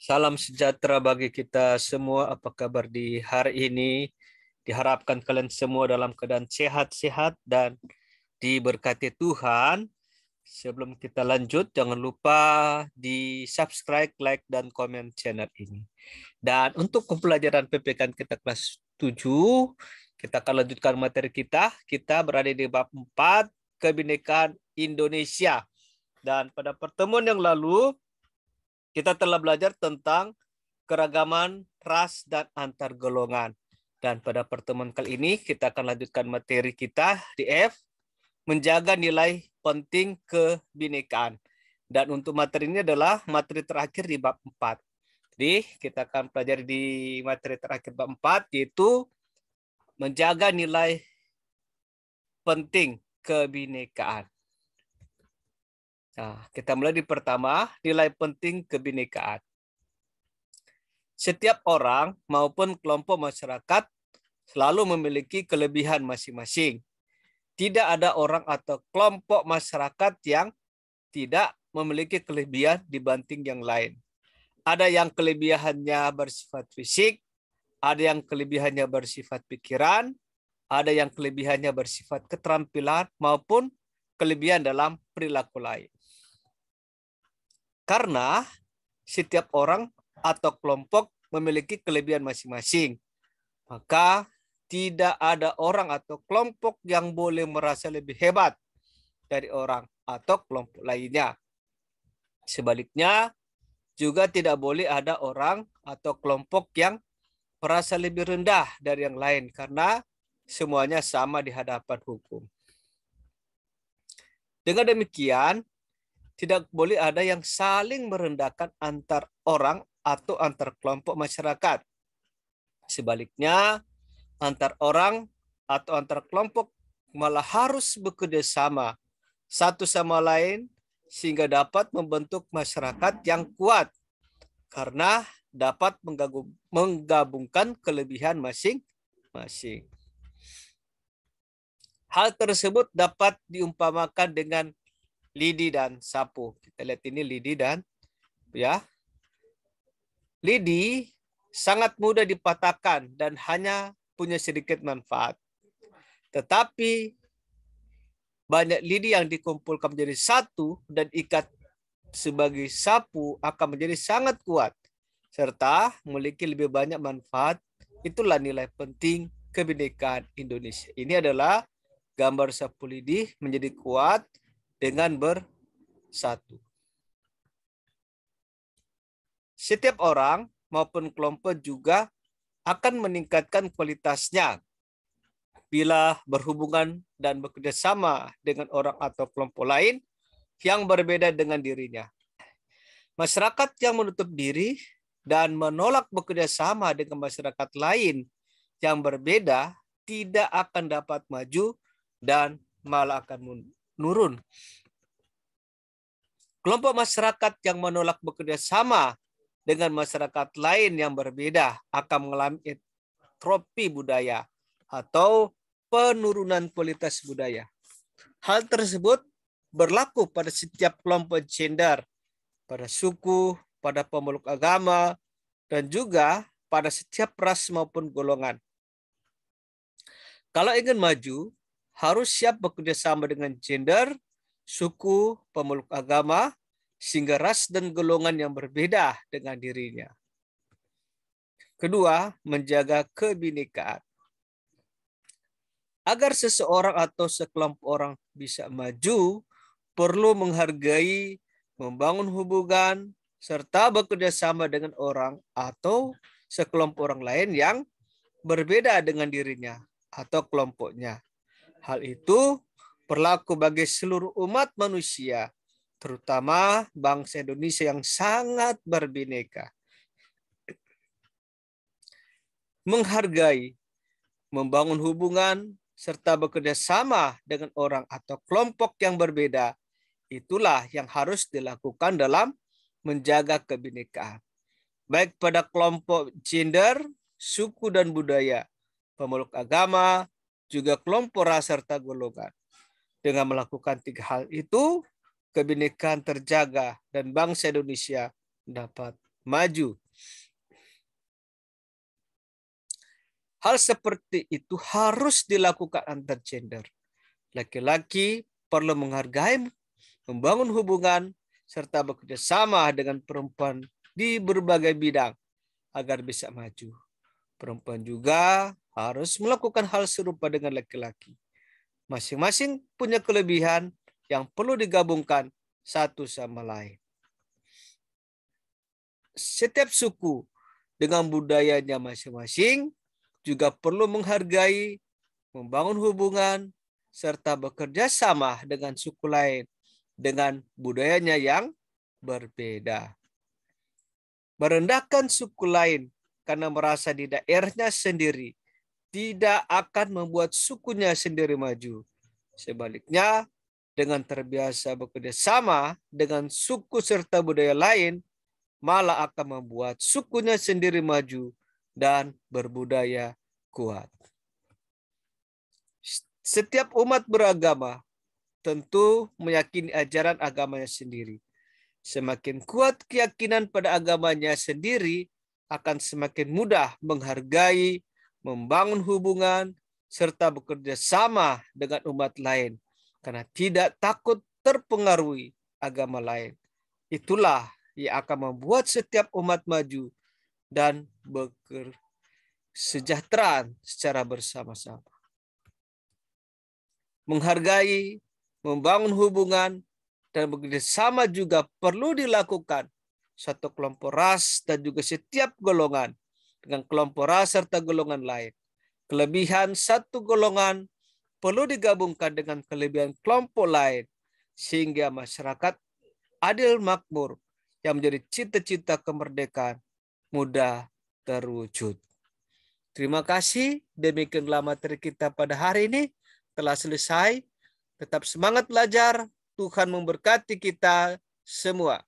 Salam sejahtera bagi kita semua. Apa kabar di hari ini? Diharapkan kalian semua dalam keadaan sehat-sehat dan diberkati Tuhan. Sebelum kita lanjut, jangan lupa di subscribe, like, dan komen channel ini. Dan untuk pembelajaran PPK kita kelas 7, kita akan lanjutkan materi kita. Kita berada di bab 4, Kebinekaan Indonesia. Dan pada pertemuan yang lalu, kita telah belajar tentang keragaman ras dan antar golongan. Dan pada pertemuan kali ini kita akan lanjutkan materi kita di F, menjaga nilai penting kebinekaan. Dan untuk materi ini adalah materi terakhir di bab 4. Jadi kita akan pelajari di materi terakhir bab 4, yaitu menjaga nilai penting kebinekaan. Nah, kita mulai di pertama, nilai penting kebinekaan. Setiap orang maupun kelompok masyarakat selalu memiliki kelebihan masing-masing. Tidak ada orang atau kelompok masyarakat yang tidak memiliki kelebihan dibanding yang lain. Ada yang kelebihannya bersifat fisik, ada yang kelebihannya bersifat pikiran, ada yang kelebihannya bersifat keterampilan, maupun kelebihan dalam perilaku lain. Karena setiap orang atau kelompok memiliki kelebihan masing-masing, maka tidak ada orang atau kelompok yang boleh merasa lebih hebat dari orang atau kelompok lainnya. Sebaliknya, juga tidak boleh ada orang atau kelompok yang merasa lebih rendah dari yang lain, karena semuanya sama di hadapan hukum. Dengan demikian, tidak boleh ada yang saling merendahkan antar orang atau antar kelompok masyarakat. Sebaliknya, antar orang atau antar kelompok malah harus bekerja sama satu sama lain sehingga dapat membentuk masyarakat yang kuat karena dapat menggabungkan kelebihan masing-masing. Hal tersebut dapat diumpamakan dengan lidi dan sapu. Kita lihat ini lidi dan lidi sangat mudah dipatahkan dan hanya punya sedikit manfaat. Tetapi banyak lidi yang dikumpulkan menjadi satu dan ikat sebagai sapu akan menjadi sangat kuat serta memiliki lebih banyak manfaat. Itulah nilai penting kebinekaan Indonesia. Ini adalah gambar sapu lidi menjadi kuat dengan bersatu. Setiap orang maupun kelompok juga akan meningkatkan kualitasnya bila berhubungan dan bekerja sama dengan orang atau kelompok lain yang berbeda dengan dirinya. Masyarakat yang menutup diri dan menolak bekerja sama dengan masyarakat lain yang berbeda tidak akan dapat maju dan malah akan menurun. Kelompok masyarakat yang menolak bekerja sama dengan masyarakat lain yang berbeda akan mengalami entropi budaya atau penurunan kualitas budaya. Hal tersebut berlaku pada setiap kelompok gender, pada suku, pada pemeluk agama, dan juga pada setiap ras maupun golongan. Kalau ingin maju, harus siap bekerja sama dengan gender, suku, pemeluk agama, sehingga ras dan golongan yang berbeda dengan dirinya. Kedua, menjaga kebinekaan. Agar seseorang atau sekelompok orang bisa maju, perlu menghargai, membangun hubungan, serta bekerja sama dengan orang atau sekelompok orang lain yang berbeda dengan dirinya atau kelompoknya. Hal itu berlaku bagi seluruh umat manusia, terutama bangsa Indonesia yang sangat berbineka. Menghargai, membangun hubungan, serta bekerja sama dengan orang atau kelompok yang berbeda, itulah yang harus dilakukan dalam menjaga kebinekaan. Baik pada kelompok gender, suku dan budaya, pemeluk agama, juga kelompok ras serta golongan. Dengan melakukan tiga hal itu, kebinekaan terjaga dan bangsa Indonesia dapat maju. Hal seperti itu harus dilakukan antar gender. Laki-laki perlu menghargai, membangun hubungan, serta bekerja sama dengan perempuan di berbagai bidang agar bisa maju. Perempuan juga harus melakukan hal serupa dengan laki-laki. Masing-masing punya kelebihan yang perlu digabungkan satu sama lain. Setiap suku dengan budayanya masing-masing juga perlu menghargai, membangun hubungan, serta bekerja sama dengan suku lain dengan budayanya yang berbeda. Merendahkan suku lain karena merasa di daerahnya sendiri tidak akan membuat sukunya sendiri maju. Sebaliknya, dengan terbiasa bekerja sama dengan suku serta budaya lain, malah akan membuat sukunya sendiri maju dan berbudaya kuat. Setiap umat beragama tentu meyakini ajaran agamanya sendiri. Semakin kuat keyakinan pada agamanya sendiri, akan semakin mudah menghargai, membangun hubungan, serta bekerja sama dengan umat lain, karena tidak takut terpengaruhi agama lain. Itulah yang akan membuat setiap umat maju dan bersejahteraan secara bersama-sama. Menghargai, membangun hubungan, dan bekerja sama juga perlu dilakukan satu kelompok ras dan juga setiap golongan dengan kelompok ras serta golongan lain. Kelebihan satu golongan perlu digabungkan dengan kelebihan kelompok lain sehingga masyarakat adil makmur yang menjadi cita-cita kemerdekaan mudah terwujud. Terima kasih. Demikianlah materi kita pada hari ini telah selesai. Tetap semangat belajar. Tuhan memberkati kita semua.